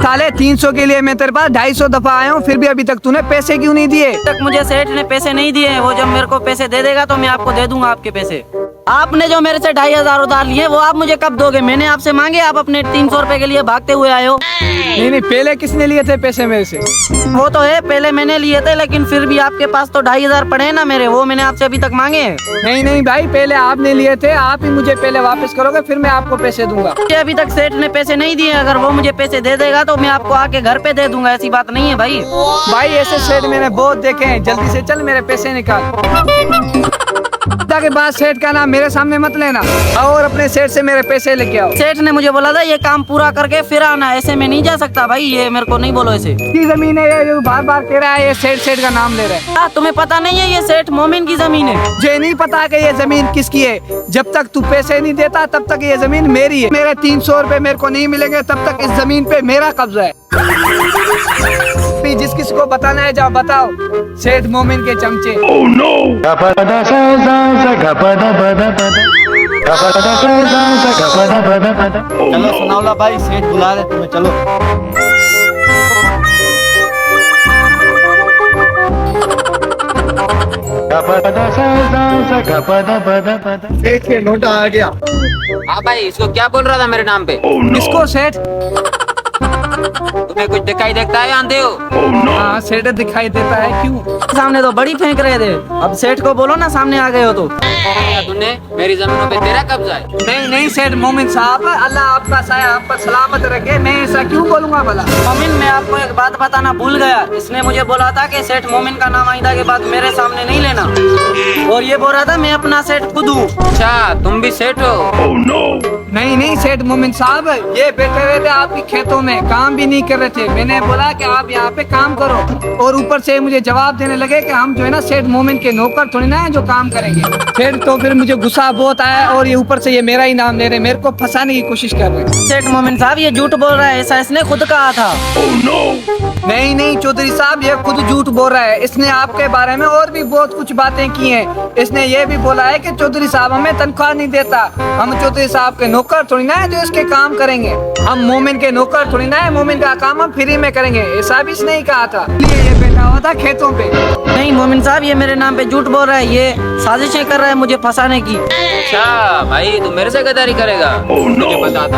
साले 300 के लिए मैं तेरे पास 250 दफा आया हूँ, फिर भी अभी तक तूने पैसे क्यों नहीं दिए? तक मुझे सेठ ने पैसे नहीं दिए हैं। वो जब मेरे को पैसे दे देगा तो मैं आपको दे दूंगा आपके पैसे। आपने जो मेरे से 2500 उधार लिए वो आप मुझे कब दोगे? मैंने आपसे मांगे, आप अपने 300 रुपए के लिए भागते हुए आए हो। नहीं, पहले किसने लिए थे पैसे मेरे से? वो तो है, पहले मैंने लिए थे, लेकिन फिर भी आपके पास तो 2500 पड़े हैं ना मेरे, वो मैंने आपसे अभी तक मांगे हैं। नहीं भाई, पहले आपने लिए थे, आप ही मुझे पहले वापस करोगे, फिर मैं आपको पैसे दूंगा। अभी तक सेठ ने पैसे नहीं दिए, अगर वो मुझे पैसे दे देगा तो मैं आपको आके घर पे दे दूंगा, ऐसी बात नहीं है भाई। भाई ऐसे सेठ मैंने बहुत देखे हैं, जल्दी से चल मेरे पैसे निकाल। के बाद सेठ का नाम मेरे सामने मत लेना और अपने सेठ से मेरे पैसे लेके आओ। सेठ ने मुझे बोला था ये काम पूरा करके फिर आना, ऐसे में नहीं जा सकता भाई, ये मेरे को नहीं बोलो ऐसे। की जमीन है ये जो बार बार कह रहा है, ये सेठ का नाम ले रहा है। तुम्हें पता नहीं है ये सेठ मोमिन की जमीन है? मुझे नहीं पता कि ये जमीन किसकी है, जब तक तू पैसे नहीं देता तब तक ये जमीन मेरी है। मेरे 300 रुपए मेरे को नहीं मिलेंगे तब तक इस जमीन पे मेरा कब्जा है। जिस किसी को बताना है जाओ बताओ, सेठ मोमिन के चमचे। Oh no! चलो सुनाओला भाई, सेठ बुला रहे तुम्हें, चलो। सेठ के नोटा आ गया। हाँ भाई, इसको क्या बोल रहा था मेरे नाम पे? किसको सेठ? तुम्हें कुछ दिखाई देता है आंधे हो? हाँ सेठ दिखाई देता है, क्यों? सामने तो बड़ी फेंक रहे थे, अब सेठ को बोलो ना सामने आ गए हो तो। तूने मेरी जमीनों पे तेरा कब्जा है? नहीं सेठ मोमिन साहब, अल्लाह आपका साया आप पर सलामत रखे, मैं ऐसा क्यों बोलूंगा भला? मोमिन, मैं आपको एक बात बताना भूल गया, इसने मुझे बोला था कि सेठ मोमिन का नाम आइंदा के बाद मेरे सामने नहीं लेना, और ये बोल रहा था मैं अपना सेठ खुद हूँ। अच्छा, तुम भी सेठ हो? Oh no! नहीं सेठ मोमिन साहब, ये बैठे हुए थे आपके खेतों में, काम भी नहीं कर रहे थे। मैंने बोला कि आप यहाँ पे काम करो, और ऊपर से मुझे जवाब देने लगे कि हम जो है ना सेठ मोमिन के नौकर थोड़ी ना है जो काम करेंगे। सेठ तो फिर मुझे गुस्सा बहुत आया, और ये ऊपर से ये मेरा ही नाम ले रहे, मेरे को फंसाने की कोशिश कर रहे। सेठ मोमिन साहब ये झूठ बोल रहा है, ऐसा इसने खुद कहा था। Oh no! नहीं चौधरी साहब, ये खुद झूठ बोल रहा है। इसने आपके बारे में और भी बहुत कुछ बातें की हैं। इसने ये भी बोला है कि चौधरी साहब हमें तनख्वाह नहीं देता, हम चौधरी साहब के नौकर थोड़ी ना है जो इसके काम करेंगे, हम मोमिन के नौकर थोड़ी ना है, मोमिन का काम हम फ्री में करेंगे, ऐसा भी इसने ही कहा था। ये बैठा हुआ था खेतों पे। नहीं मोमिन साहब, ये मेरे नाम पे झूठ बोल रहा है, ये साजिशें कर रहा है मुझे फंसाने की। अच्छा भाई, तू मेरे से गद्दारी करेगा? Oh no! मुझे बताता।